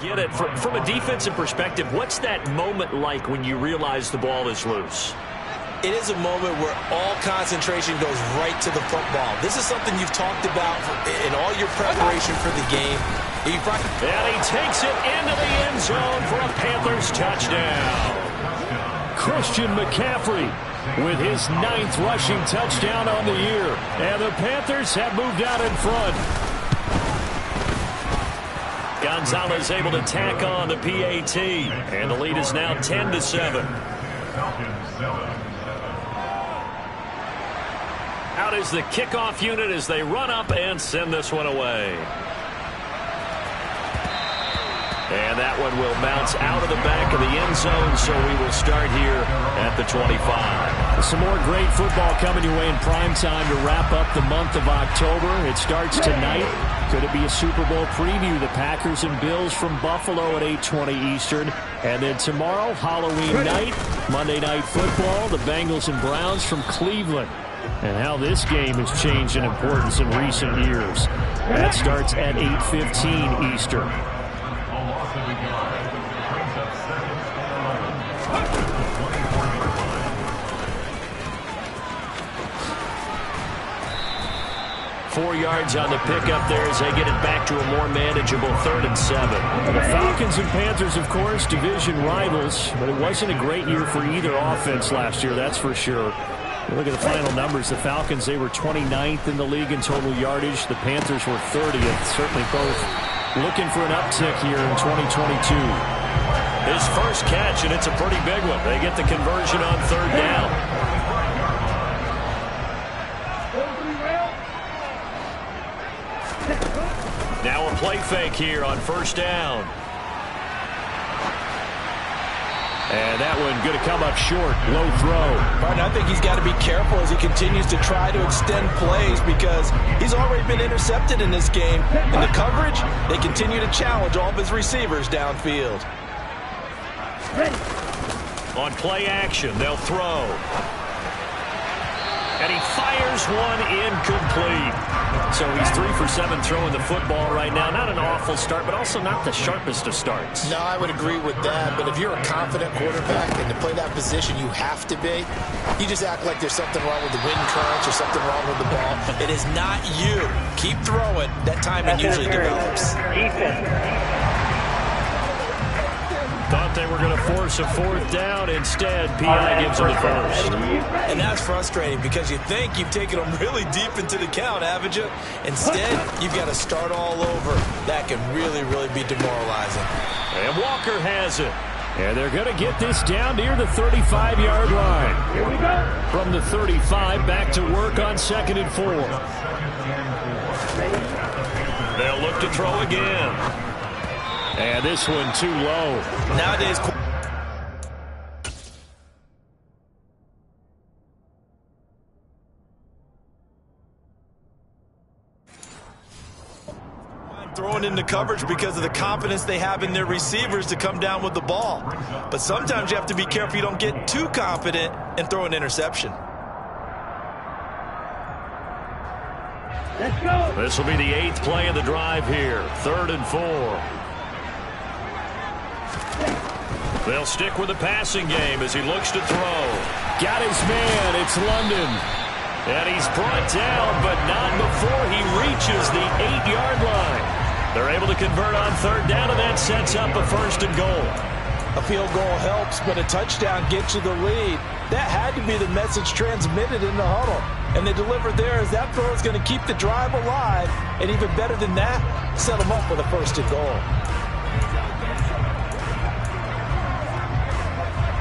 get it. From a defensive perspective, what's that moment like when you realize the ball is loose? It is a moment where all concentration goes right to the football. This is something you've talked about in all your preparation for the game. And he takes it into the end zone for a Panthers touchdown. Christian McCaffrey with his 9th rushing touchdown on the year. And the Panthers have moved out in front. Gonzalez able to tack on the PAT. And the lead is now 10-7. Out is the kickoff unit as they run up and send this one away. And that one will bounce out of the back of the end zone, so we will start here at the 25. Some more great football coming your way in prime time to wrap up the month of October. It starts tonight. Could it be a Super Bowl preview? The Packers and Bills from Buffalo at 8:20 Eastern. And then tomorrow, Halloween night, Monday Night Football, the Bengals and Browns from Cleveland. And how this game has changed in importance in recent years. That starts at 8:15 Eastern. 4 yards on the pickup there as they get it back to a more manageable 3rd and 7. The Falcons and Panthers, of course, division rivals, but it wasn't a great year for either offense last year, that's for sure. You look at the final numbers. The Falcons, they were 29th in the league in total yardage. The Panthers were 30th. Certainly both looking for an uptick here in 2022. His first catch, and it's a pretty big one. They get the conversion on 3rd down. Now a play fake here on 1st down. And that one going to come up short. Low throw. Martin, I think he's got to be careful as he continues to try to extend plays because he's already been intercepted in this game. In the coverage, they continue to challenge all of his receivers downfield. On play action, they'll throw. And he fires one incomplete. So he's 3 for 7 throwing the football right now. Not an awful start, but also not the sharpest of starts. No, I would agree with that. But if you're a confident quarterback and to play that position, you have to be. You just act like there's something wrong with the wind currents or something wrong with the ball. It is not you. Keep throwing. That timing usually develops. Thought they were going to force a 4th down. Instead, P.I. gives them the first. And that's frustrating because you think you've taken them really deep into the count, haven't you? Instead, you've got to start all over. That can really, really be demoralizing. And Walker has it. And they're going to get this down near the 35-yard line. Here we go. From the 35, back to work on 2nd and 4. They'll look to throw again. And this one too low. Nowadays, throwing into coverage because of the confidence they have in their receivers to come down with the ball. But sometimes you have to be careful you don't get too confident and throw an interception. Let's go. This will be the 8th play of the drive here. 3rd and 4. They'll stick with the passing game as he looks to throw. Got his man. It's London. And he's brought down, but not before he reaches the 8-yard line. They're able to convert on 3rd down, and that sets up a 1st and goal. A field goal helps, but a touchdown gets you the lead. That had to be the message transmitted in the huddle. And they delivered there as that throw is going to keep the drive alive. And even better than that, set them up with a 1st and goal.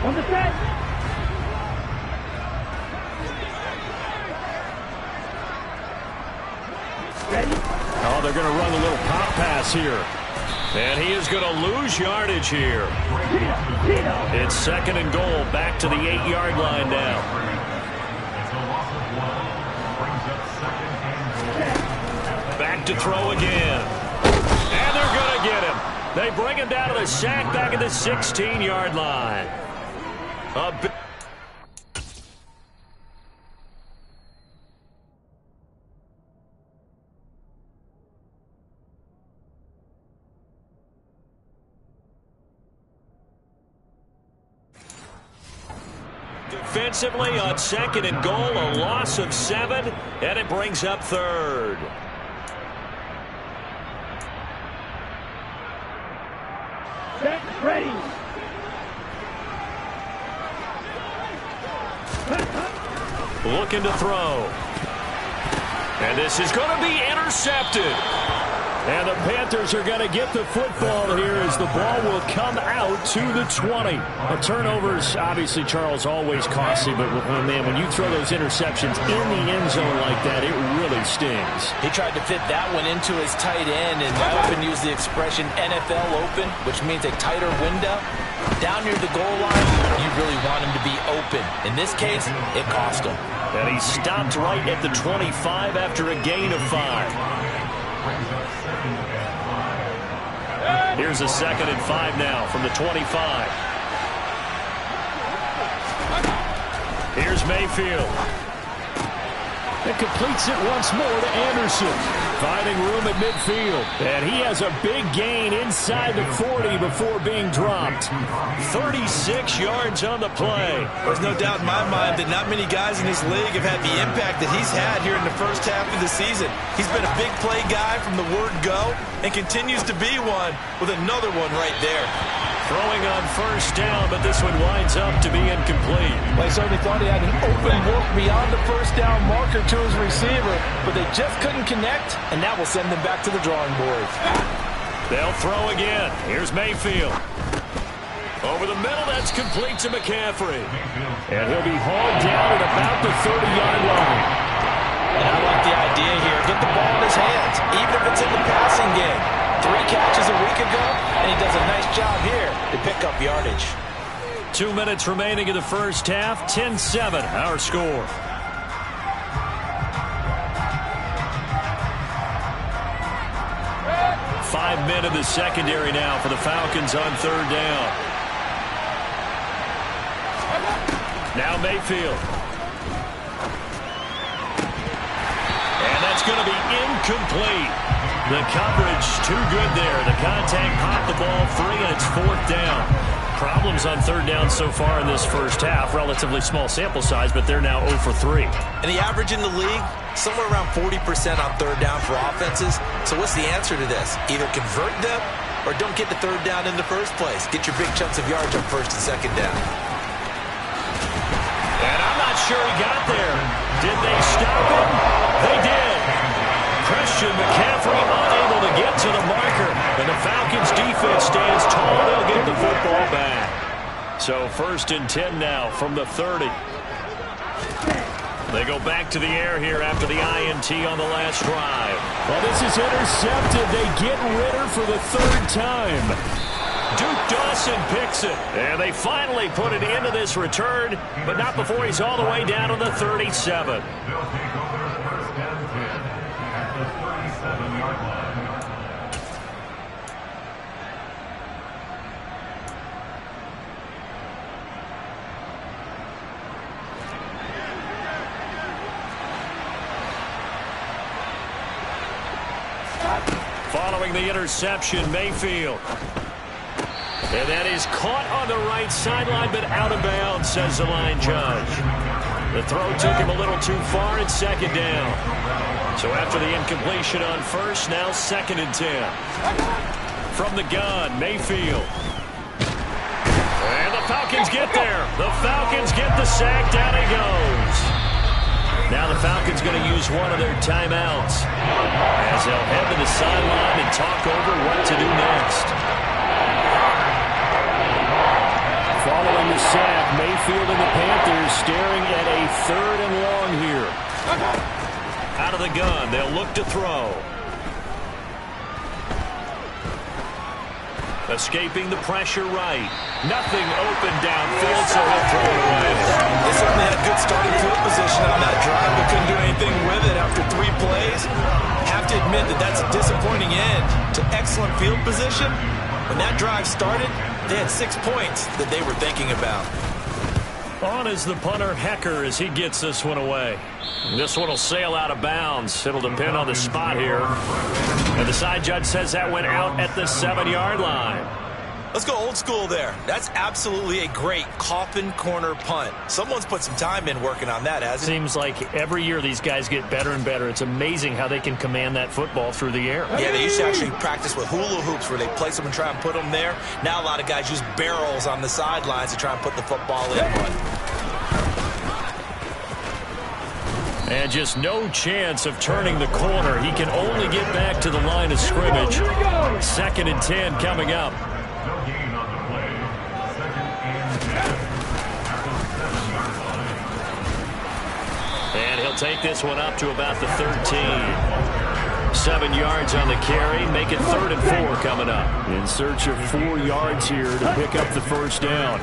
On the set. Ready? Oh, they're going to run a little pop pass here. And he is going to lose yardage here. It's 2nd and goal, back to the 8-yard line now. Back to throw again. And they're going to get him. They bring him down to the sack back at the 16-yard line. A big Defensively on 2nd and goal, a loss of 7, and it brings up 3rd. Set, ready. Looking to throw. And this is going to be intercepted. And the Panthers are going to get the football here as the ball will come out to the 20. Turnovers, obviously, Charles, always costly. But, man, when you throw those interceptions in the end zone like that, it really stings. He tried to fit that one into his tight end, and I often use the expression NFL open, which means a tighter window. Down near the goal line, you really want him to be open. In this case, it cost him. And he stopped right at the 25 after a gain of 5. Here's a 2nd and 5 now from the 25. Here's Mayfield. And completes it once more to Anderson. Finding room at midfield. And he has a big gain inside the 40 before being dropped. 36 yards on the play. There's no doubt in my mind that not many guys in this league have had the impact that he's had here in the first half of the season. He's been a big play guy from the word go and continues to be one with another one right there. Throwing on 1st down, but this one winds up to be incomplete. Well, he certainly thought he had an open look beyond the 1st down marker to his receiver, but they just couldn't connect, and that will send them back to the drawing board. They'll throw again. Here's Mayfield. Over the middle, that's complete to McCaffrey. And he'll be hauled down at about the 30-yard line. And I like the idea here. Get the ball in his hands, even if it's in the passing game. 3 catches a week ago, and he does a nice job here to pick up yardage. 2 minutes remaining in the first half. 10-7, our score. Five men in the secondary now for the Falcons on 3rd down. Now Mayfield. And that's going to be incomplete. The coverage too good there. The contact popped the ball free, and it's 4th down. Problems on 3rd down so far in this first half. Relatively small sample size, but they're now 0 for 3. And the average in the league, somewhere around 40% on 3rd down for offenses. So what's the answer to this? Either convert them or don't get the 3rd down in the first place. Get your big chunks of yards on 1st and 2nd down. And I'm not sure he got there. Did they stop him? They did. Christian McCaffrey unable to get to the marker. And the Falcons defense stands tall. They'll get the football back. So 1st and 10 now from the 30. They go back to the air here after the INT on the last drive. Well, this is intercepted. They get Ritter for the 3rd time. Duke Dawson picks it. And they finally put an end to this return, but not before he's all the way down to the 37. Following the interception, Mayfield. And that is caught on the right sideline, but out of bounds, says the line judge. The throw took him a little too far at 2nd down. So after the incompletion on 1st, now 2nd and 10. From the gun, Mayfield. And the Falcons get there. The Falcons get the sack. Down he goes. Now the Falcons going to use one of their timeouts as they'll head to the sideline and talk over what to do next. Following the sack, Mayfield and the Panthers staring at a 3rd and long here. Out of the gun, they'll look to throw. Escaping the pressure right. Nothing open downfield, so he'll throw it away. They certainly had a good starting field position on that drive, but couldn't do anything with it after 3 plays. Have to admit that that's a disappointing end to excellent field position. When that drive started, they had 6 points that they were thinking about. On is the punter, Hecker, as he gets this one away. This one will sail out of bounds. It'll depend on the spot here. And the side judge says that went out at the 7-yard line. Let's go old school there. That's absolutely a great coffin corner punt. Someone's put some time in working on that, hasn't it? Seems like every year these guys get better and better. It's amazing how they can command that football through the air. Yeah, they used to actually practice with hula hoops where they place them and try and put them there. Now a lot of guys use barrels on the sidelines to try and put the football in. And just no chance of turning the corner. He can only get back to the line of scrimmage. 2nd and 10 coming up. And he'll take this one up to about the 13. 7 yards on the carry. Make it 3rd and 4 coming up. In search of 4 yards here to pick up the first down.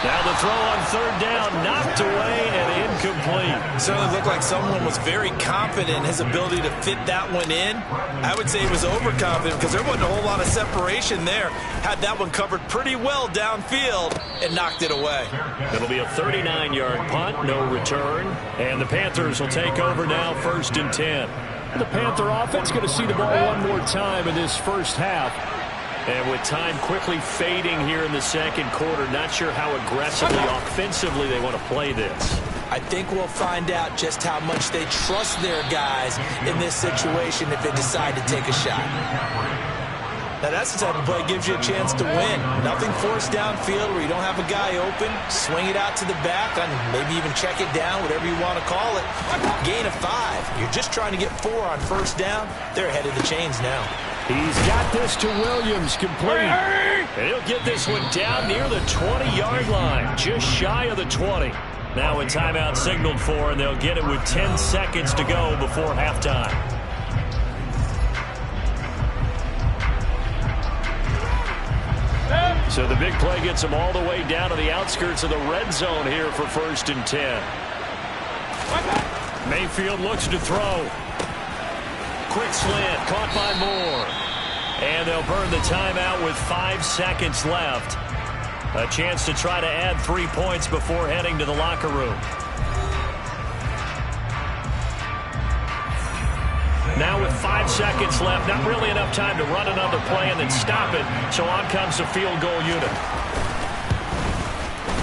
Now the throw on 3rd down, knocked away and incomplete. Certainly looked like someone was very confident in his ability to fit that one in. I would say he was overconfident because there wasn't a whole lot of separation there. Had that one covered pretty well downfield and knocked it away. It'll be a 39-yard punt, no return. And the Panthers will take over now, 1st and 10. The Panther offense going to see the ball one more time in this first half. And with time quickly fading here in the 2nd quarter, not sure how aggressively, offensively they want to play this. I think we'll find out just how much they trust their guys in this situation if they decide to take a shot. Now, that's the type of play that gives you a chance to win. Nothing forced downfield where you don't have a guy open. Swing it out to the back and maybe even check it down, whatever you want to call it. Gain of 5. You're just trying to get 4 on 1st down. They're ahead of the chains now. He's got this to Williams, complete. And he'll get this one down near the 20-yard line, just shy of the 20. Now a timeout signaled for, and they'll get it with 10 seconds to go before halftime. So the big play gets them all the way down to the outskirts of the red zone here for 1st and 10. Mayfield looks to throw. Quick slant, caught by Moore. And they'll burn the timeout with 5 seconds left. A chance to try to add 3 points before heading to the locker room. Now with 5 seconds left, not really enough time to run another play and then stop it. So on comes the field goal unit.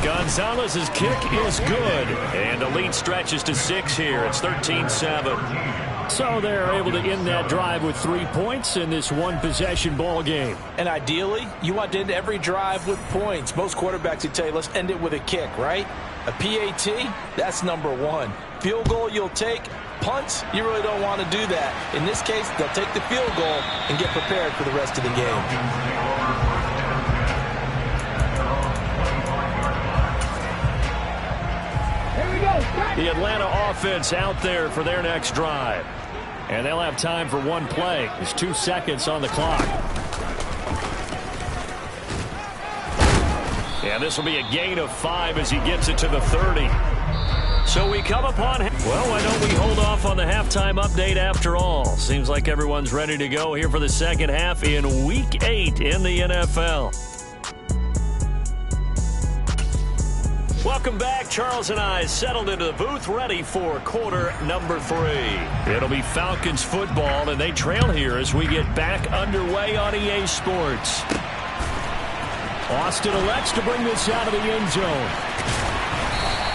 Gonzalez's kick is good. And the lead stretches to 6 here. It's 13-7. So they're able to end that drive with 3 points in this one-possession ball game. And ideally, you want to end every drive with points. Most quarterbacks would tell you, let's end it with a kick, right? A PAT, that's number 1. Field goal you'll take. Punts, you really don't want to do that. In this case, they'll take the field goal and get prepared for the rest of the game. The Atlanta offense out there for their next drive. And they'll have time for one play. There's 2 seconds on the clock. And this will be a gain of 5 as he gets it to the 30. So we come upon... Well, why don't we hold off on the halftime update after all? Seems like everyone's ready to go here for the second half in Week 8 in the NFL. Welcome back. Charles and I settled into the booth, ready for quarter number 3. It'll be Falcons football, and they trail here as we get back underway on EA Sports. Austin elects to bring this out of the end zone.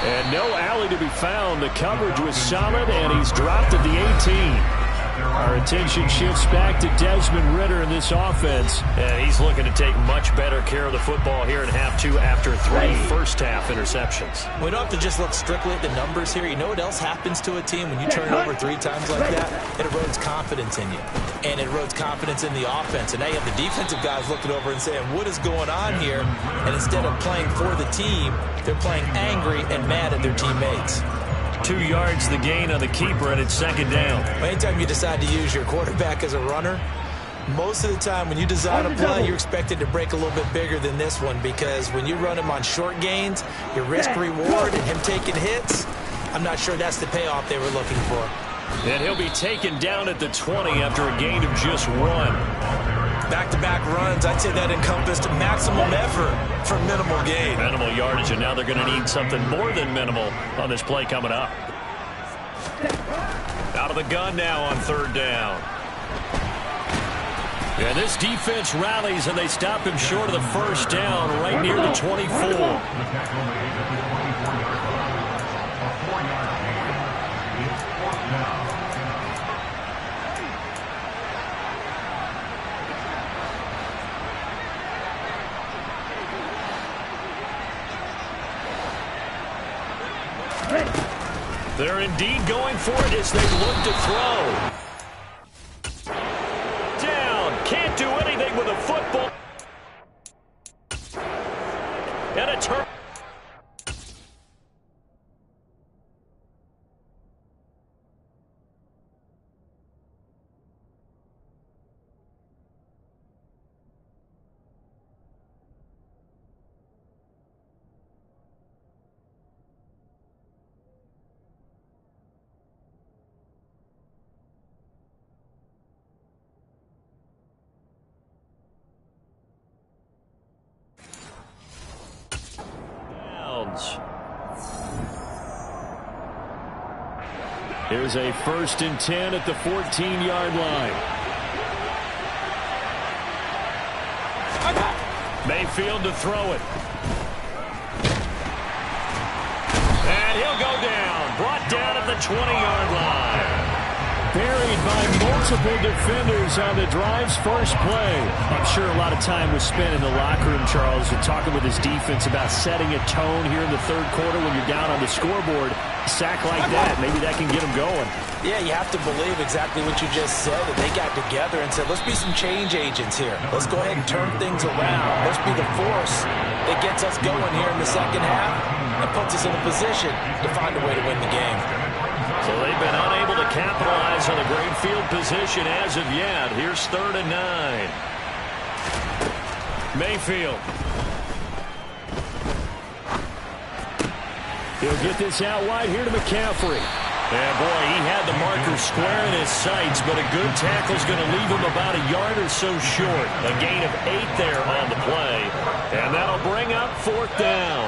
And no alley to be found. The coverage was solid, and he's dropped at the 18. Our attention shifts back to Desmond Ridder in this offense. And he's looking to take much better care of the football here in half 2 after 3 first-half interceptions. We don't have to just look strictly at the numbers here. You know what else happens to a team when you turn it over 3 times like that? It erodes confidence in you. And it erodes confidence in the offense. And now you have the defensive guys looking over and saying, what is going on here? And instead of playing for the team, they're playing angry and mad at their teammates. 2 yards the gain on the keeper, and it's second down. Anytime you decide to use your quarterback as a runner, most of the time when you design a play, you're expected to break a little bit bigger than this one, because when you run him on short gains, your risk-reward and him taking hits, I'm not sure that's the payoff they were looking for. And he'll be taken down at the 20 after a gain of just 1. Back-to-back runs, I'd say that encompassed maximum effort for minimal gain. Minimal yardage, and now they're going to need something more than minimal on this play coming up. Out of the gun now on 3rd down. And this defense rallies, and they stop him short of the first down, right near the 24. They're indeed going for it as they look to throw. Down. Can't do anything with a football. And a turn. Here's a 1st and 10 at the 14-yard line. Mayfield to throw it. And he'll go down. Brought down at the 20-yard line. Buried by multiple defenders on the drive's first play. I'm sure a lot of time was spent in the locker room, Charles, and talking with his defense about setting a tone here in the third quarter when you're down on the scoreboard. A sack like that, maybe that can get them going. Yeah, you have to believe exactly what you just said, that they got together and said, let's be some change agents here. Let's go ahead and turn things around. Let's be the force that gets us going here in the second half and puts us in a position to find a way to win the game. So they've been unable to capitalize on a great field position as of yet. Here's 3rd and 9. Mayfield. He'll get this out wide here to McCaffrey. Yeah, boy, he had the marker square in his sights, but a good tackle's going to leave him about a yard or so short. A gain of 8 there on the play, and that'll bring up 4th down.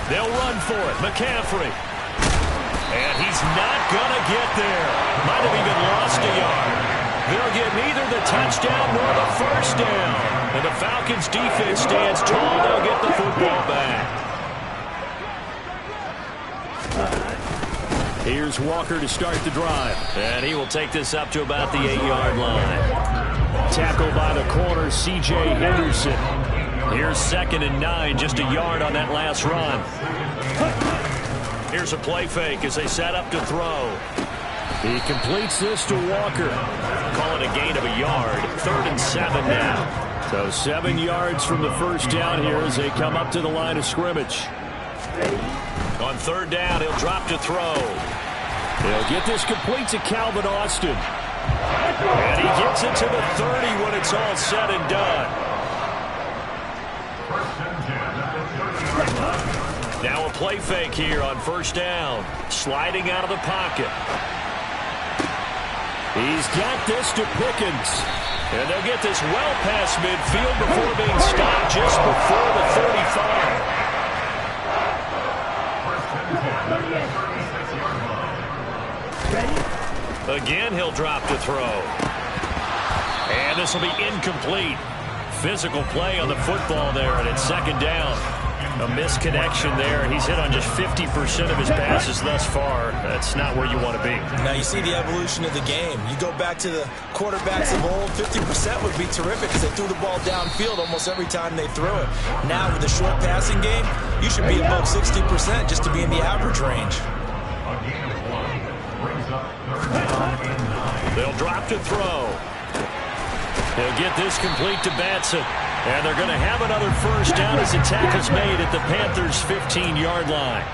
They'll run for it. McCaffrey. And he's not going to get there. Might have even lost a yard. They'll get neither the touchdown nor the first down. And the Falcons' defense stands tall. They'll get the football back. Here's Walker to start the drive. And he will take this up to about the 8-yard line. Tackled by the corner, C.J. Henderson. Here's 2nd and 9, just a yard on that last run. Here's a play fake as they set up to throw. He completes this to Walker. Call it a gain of a yard. 3rd and 7 now. So 7 yards from the first down here as they come up to the line of scrimmage. On 3rd down, he'll drop to throw. He'll get this complete to Calvin Austin. And he gets it to the 30 when it's all said and done. Now a play fake here on 1st down. Sliding out of the pocket. He's got this to Pickens. And they'll get this well past midfield before being stopped just before the 35. Again, he'll drop to throw. And this will be incomplete. Physical play on the football there, and it's 2nd down. A misconnection there. He's hit on just 50% of his passes thus far. That's not where you want to be. Now you see the evolution of the game. You go back to the quarterbacks of old, 50% would be terrific because they threw the ball downfield almost every time they threw it. Now with the short passing game, you should be above 60% just to be in the average range. They'll drop to throw. He'll get this complete to Batson. And they're going to have another first down as the tackle's made at the Panthers' 15-yard line.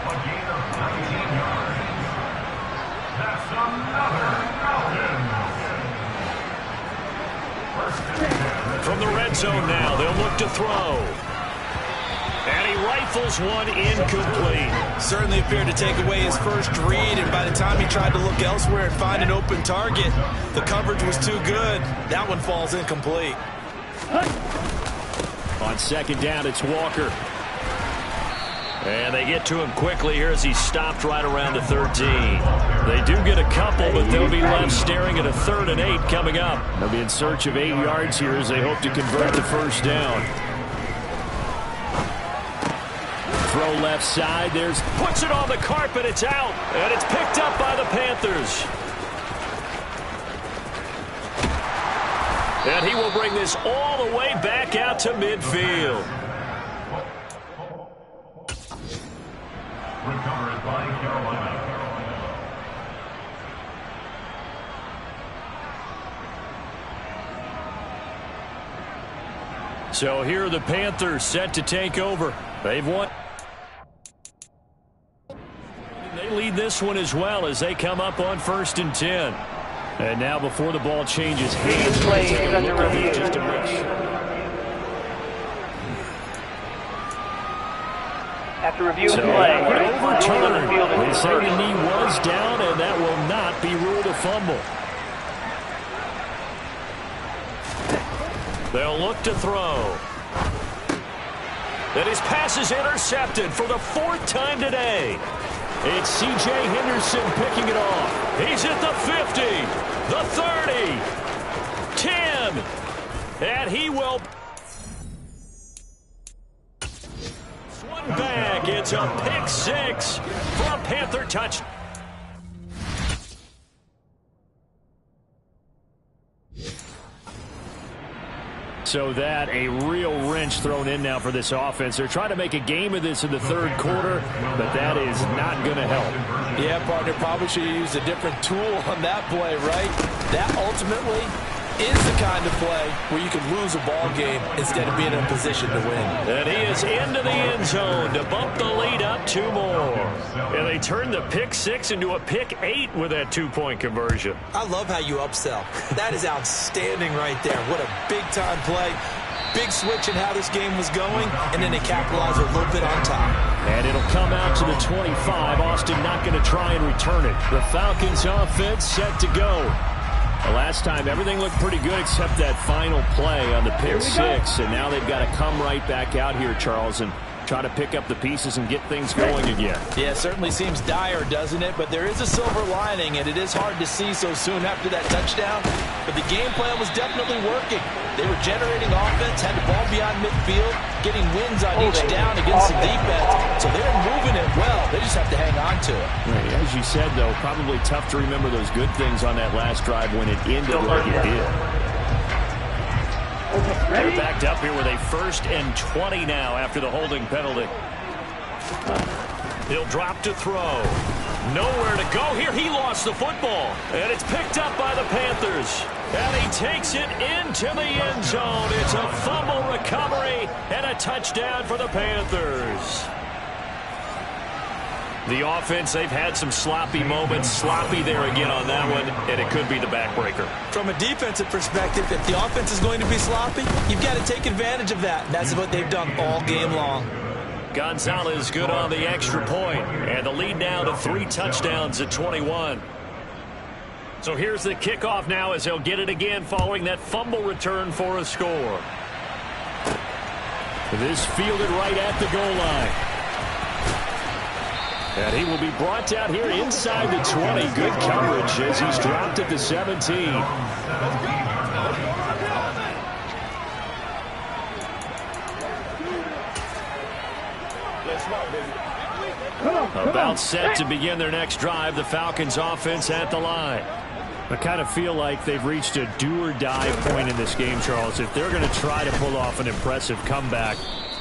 From the red zone now, they'll look to throw. And he rifles one incomplete. Certainly appeared to take away his first read, and by the time he tried to look elsewhere and find an open target, the coverage was too good. That one falls incomplete. On 2nd down, it's Walker. And they get to him quickly here as he's stopped right around the 13. They do get a couple, but they'll be left staring at a 3rd and 8 coming up. They'll be in search of 8 yards here as they hope to convert the first down. Throw left side. Puts it on the carpet. It's out. And it's picked up by the Panthers. And he will bring this all the way back out to midfield. Recovered by Carolina. So here are the Panthers set to take over. They've won. They lead this one as well as they come up on 1st and 10. And now before the ball changes hands, play is under review. just to make sure. After reviewing So play, overturned. They the say the knee was down, and that will not be ruled a fumble. They'll look to throw. And his pass is intercepted for the 4th time today. It's C.J. Henderson picking it off. He's at the 50, the 30, 10, and he will. One back. It's a pick 6 for a Panther touch. So that a real wrench thrown in now for this offense. They're trying to make a game of this in the 3rd quarter, but that is not going to help. Yeah, partner, probably should have used a different tool on that play, right? That ultimately is the kind of play where you can lose a ball game instead of being in a position to win. And he is into the end zone to bump the lead up 2 more. And they turned the pick 6 into a pick 8 with that 2-point conversion. I love how you upsell. That is outstanding right there. What a big-time play. Big switch in how this game was going, and then they capitalize a little bit on top. And it'll come out to the 25. Austin not going to try and return it. The Falcons offense set to go. The last time, everything looked pretty good except that final play on the pick 6. And now they've got to come right back out here, Charles, and try to pick up the pieces and get things going again. Yeah, it certainly seems dire, doesn't it? But there is a silver lining, and it is hard to see so soon after that touchdown. But the game plan was definitely working. They were generating offense, had the ball beyond midfield, getting wins on each down against the defense. So they're moving it well. They just have to hang on to it. Right, as you said, though, probably tough to remember those good things on that last drive when it ended like it did. They're backed up here with a 1st and 20 now after the holding penalty. He'll drop to throw. Nowhere to go here. He lost the football. And it's picked up by the Panthers. And he takes it into the end zone. It's a fumble recovery and a touchdown for the Panthers. The offense, they've had some sloppy moments. Sloppy there again on that one, and it could be the backbreaker. From a defensive perspective, if the offense is going to be sloppy, you've got to take advantage of that. And that's what they've done all game long. Gonzalez good on the extra point, and the lead now to 3 touchdowns at 21. So here's the kickoff now as they'll get it again following that fumble return for a score. This fielded right at the goal line. And he will be brought down here inside the 20. Good coverage as he's dropped at the 17. About set to begin their next drive. The Falcons offense at the line. I kind of feel like they've reached a do-or-die point in this game, Charles. If they're going to try to pull off an impressive comeback,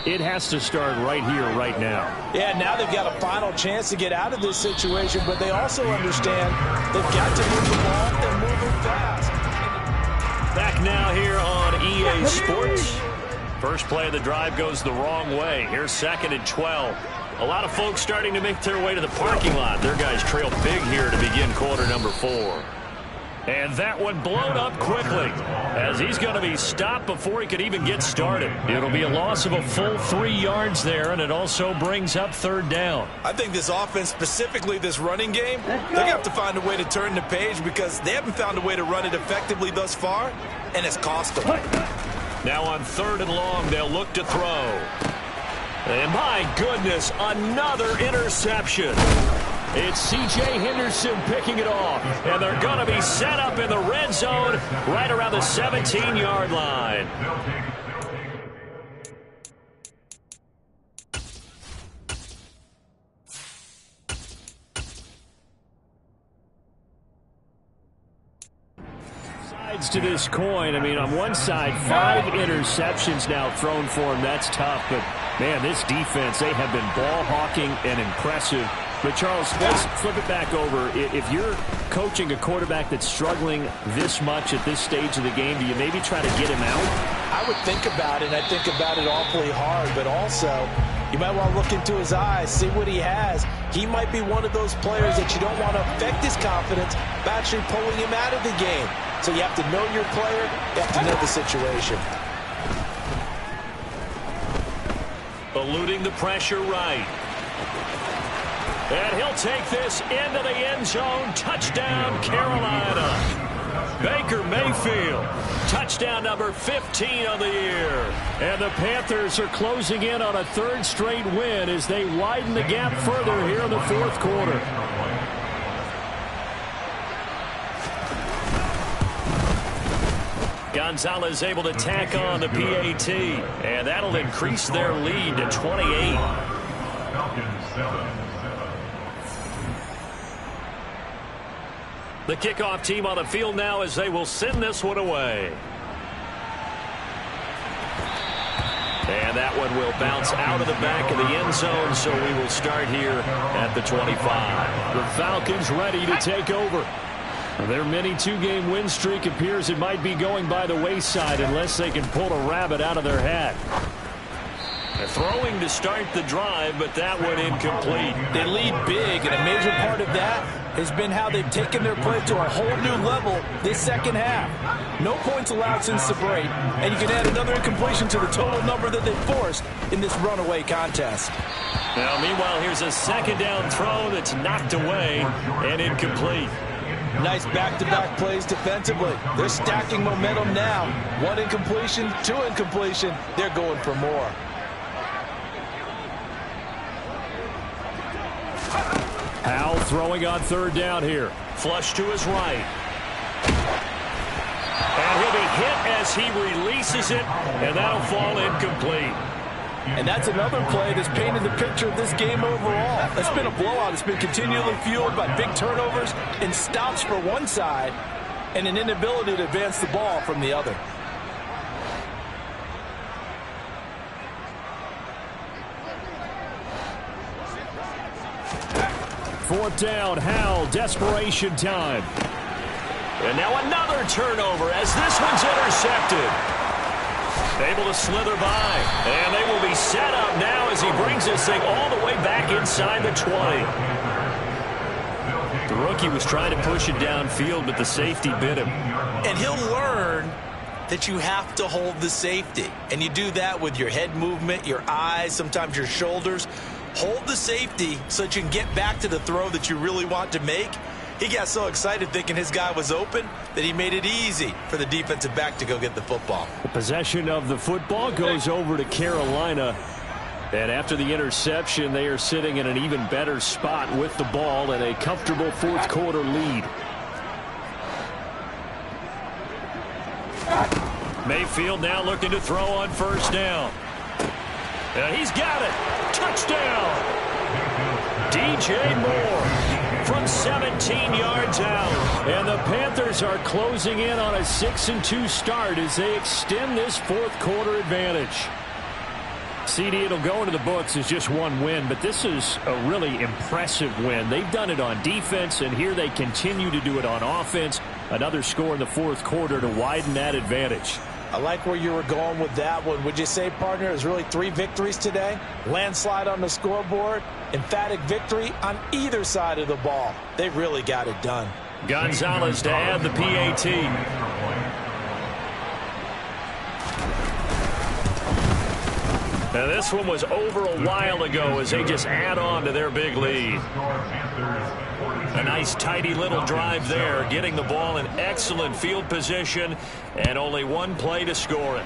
it has to start right here, right now. Yeah, now they've got a final chance to get out of this situation, but they also understand they've got to move the ball and move it fast. Back now here on EA Sports. First play of the drive goes the wrong way. Here's 2nd and 12. A lot of folks starting to make their way to the parking lot. Their guys trail big here to begin quarter number 4. And that one blown up quickly as he's going to be stopped before he could even get started. It'll be a loss of a full 3 yards there, and it also brings up 3rd down. I think this offense, specifically this running game, they're going to have to find a way to turn the page because they haven't found a way to run it effectively thus far, and it's cost them. Now on 3rd and long, they'll look to throw. And my goodness, another interception. It's C.J. Henderson picking it off. And they're going to be set up in the red zone right around the 17-yard line. Sides to this coin. I mean, on one side, 5 interceptions now thrown for him. That's tough. But, man, this defense, they have been ball hawking and impressive. But, Charles, let's flip it back over. If you're coaching a quarterback that's struggling this much at this stage of the game, do you maybe try to get him out? I would think about it, and I think about it awfully hard. But also, you might want to look into his eyes, see what he has. He might be one of those players that you don't want to affect his confidence by actually pulling him out of the game. So you have to know your player. You have to know the situation. Eluding the pressure right. And he'll take this into the end zone. Touchdown, Carolina. Baker Mayfield. Touchdown number 15 of the year. And the Panthers are closing in on a 3rd straight win as they widen the gap further here in the 4th quarter. Gonzalez able to tack on the PAT. And that'll increase their lead to 28. The kickoff team on the field now as they will send this one away. And that one will bounce out of the back of the end zone, so we will start here at the 25. The Falcons ready to take over. Their mini 2-game win streak appears it might be going by the wayside unless they can pull a rabbit out of their hat. They're throwing to start the drive, but that one incomplete. They lead big, and a major part of that has been how they've taken their play to a whole new level this second half. No points allowed since the break, and you can add another incompletion to the total number that they forced in this runaway contest. Now, meanwhile, here's a second down throw that's knocked away and incomplete. Nice back-to-back plays defensively. They're stacking momentum now. 1 incompletion, 2 incompletion. They're going for more. Howell throwing on 3rd down here. Flush to his right. And he'll be hit as he releases it, and that'll fall incomplete. And that's another play that's painted the picture of this game overall. It's been a blowout. It's been continually fueled by big turnovers and stops for one side and an inability to advance the ball from the other. Fourth down, Howell, desperation time. And now another turnover as this one's intercepted. Able to slither by. And they will be set up now as he brings this thing all the way back inside the 20. The rookie was trying to push it downfield, but the safety bit him. And he'll learn that you have to hold the safety. And you do that with your head movement, your eyes, sometimes your shoulders. Hold the safety so that you can get back to the throw that you really want to make. He got so excited thinking his guy was open that he made it easy for the defensive back to go get the football. The possession of the football goes over to Carolina. And after the interception, they are sitting in an even better spot with the ball and a comfortable 4th quarter lead. Mayfield now looking to throw on 1st down. And he's got it. Touchdown. DJ Moore from 17 yards out. And the Panthers are closing in on a 6-2 start as they extend this 4th quarter advantage. CD, it'll go into the books as just 1 win, but this is a really impressive win. They've done it on defense, and here they continue to do it on offense. Another score in the 4th quarter to widen that advantage. I like where you were going with that one. Would you say, partner, it was really 3 victories today? Landslide on the scoreboard, emphatic victory on either side of the ball. They really got it done. Gonzalez to add the PAT. Now this one was over a while ago as they just add on to their big lead. A nice tidy little drive there, getting the ball in excellent field position and only 1 play to score it.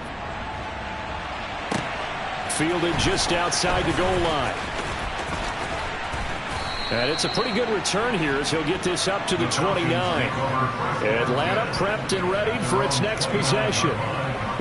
fielded just outside the goal line. And it's a pretty good return here as he'll get this up to the 29. Atlanta prepped and ready for its next possession.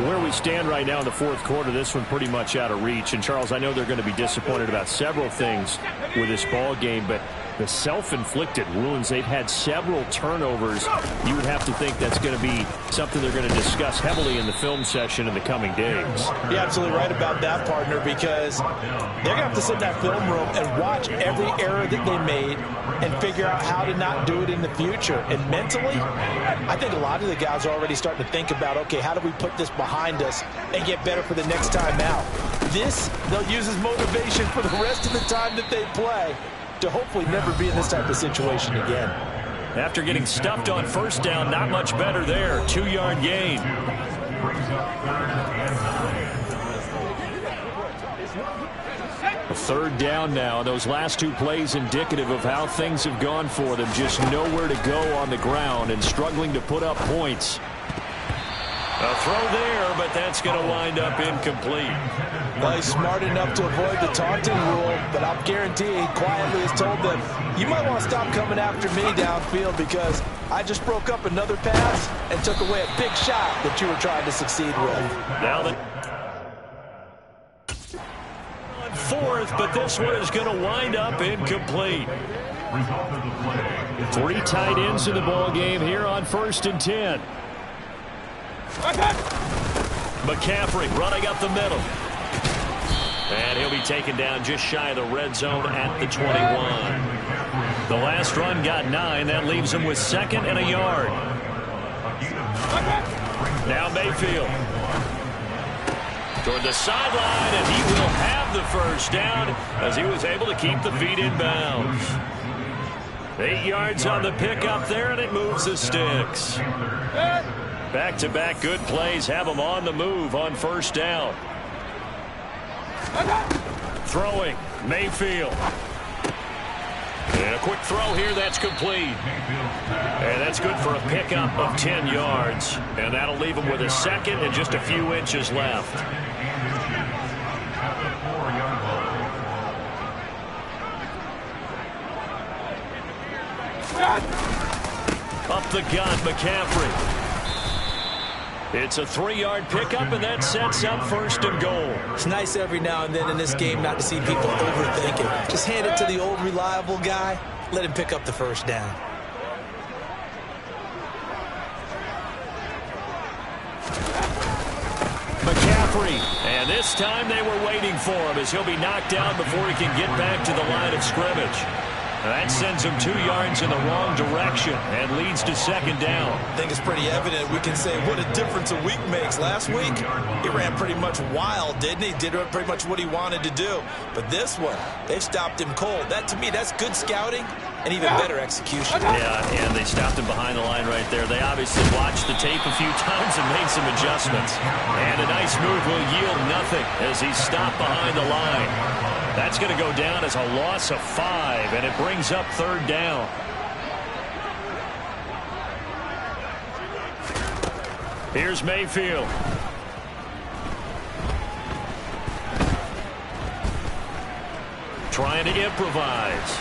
Where we stand right now in the fourth quarter, this one pretty much out of reach. And, Charles, I know they're going to be disappointed about several things with this ball game, but the self-inflicted wounds, they've had several turnovers. You would have to think that's going to be something they're going to discuss heavily in the film session in the coming days. You're absolutely right about that, partner, because they're going to have to sit in that film room and watch every error that they made and figure out how to not do it in the future. And mentally, I think a lot of the guys are already starting to think about, okay, how do we put this behind us and get better for the next time out? This, they'll use as motivation for the rest of the time that they play to hopefully never be in this type of situation again. After getting stuffed on first down, not much better there. 2-yard gain. A third down now. Those last two plays indicative of how things have gone for them. Just nowhere to go on the ground and struggling to put up points. A throw there, but that's going to wind up incomplete. Well, he's smart enough to avoid the taunting rule, but I'll guarantee he quietly has told them, you might want to stop coming after me downfield because I just broke up another pass and took away a big shot that you were trying to succeed with. Now the on fourth, but this one is going to wind up incomplete. 3 tight ends in the ball game here on 1st and 10. McCaffrey running up the middle. And he'll be taken down just shy of the red zone at the 21. The last run got 9. That leaves him with 2nd and a yard. Now Mayfield. Toward the sideline, and he will have the first down as he was able to keep the feet in bounds. 8 yards on the pickup there, and it moves the sticks. Back-to-back good plays have him on the move on first down. Throwing, Mayfield. And a quick throw here, that's complete. And that's good for a pickup of 10 yards. And that'll leave him with a 2nd and just a few inches left. Up the gut, McCaffrey. It's a 3-yard pickup, and that sets up 1st and goal. It's nice every now and then in this game not to see people overthink it. Just hand it to the old reliable guy. Let him pick up the first down. McCaffrey, and this time they were waiting for him as he'll be knocked down before he can get back to the line of scrimmage. That sends him 2 yards in the wrong direction and leads to 2nd down. I think it's pretty evident. We can say what a difference a week makes. Last week, he ran pretty much wild, didn't he? Did pretty much what he wanted to do. But this one, they've stopped him cold. That, to me, that's good scouting and even better execution. Yeah, and they stopped him behind the line right there. They obviously watched the tape a few times and made some adjustments. And a nice move will yield nothing as he's stopped behind the line. That's going to go down as a loss of 5, and it brings up 3rd down. Here's Mayfield. Trying to improvise.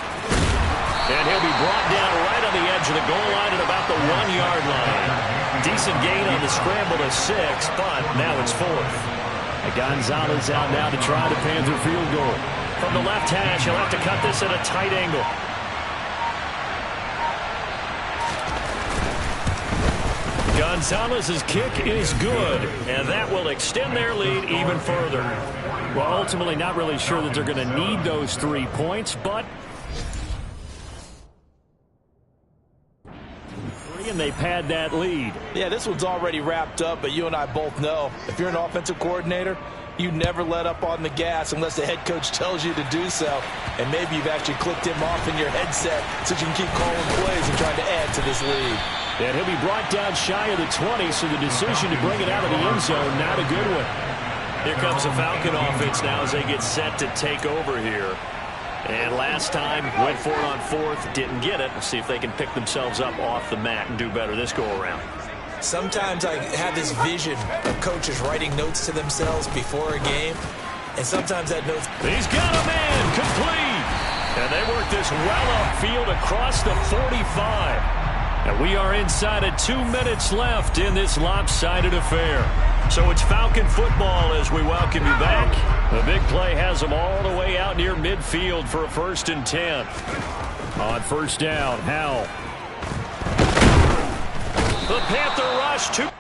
And he'll be brought down right on the edge of the goal line at about the 1-yard line. Decent gain on the scramble to 6, but now it's 4th. Gonzalez out now to try the Panther field goal. From the left hash, he'll have to cut this at a tight angle. Gonzalez's kick is good, and that will extend their lead even further. Well, ultimately not really sure that they're going to need those 3 points, but and they pad that lead. Yeah, this one's already wrapped up, but you and I both know if you're an offensive coordinator, you never let up on the gas unless the head coach tells you to do so. And maybe you've actually clicked him off in your headset so you can keep calling plays and trying to add to this lead. And he'll be brought down shy of the 20, so the decision to bring it out of the end zone, not a good one. Here comes the Falcon offense now as they get set to take over here. And last time, went for it on 4th, didn't get it. We'll see if they can pick themselves up off the mat and do better this go-around. Sometimes I have this vision of coaches writing notes to themselves before a game. And sometimes that knows. He's got a man complete. And they work this well upfield across the 45. And we are inside of 2 minutes left in this lopsided affair. So it's Falcon football as we welcome you back. The big play has them all the way out near midfield for a 1st and 10. On 1st down, Howell. The Panther rush to...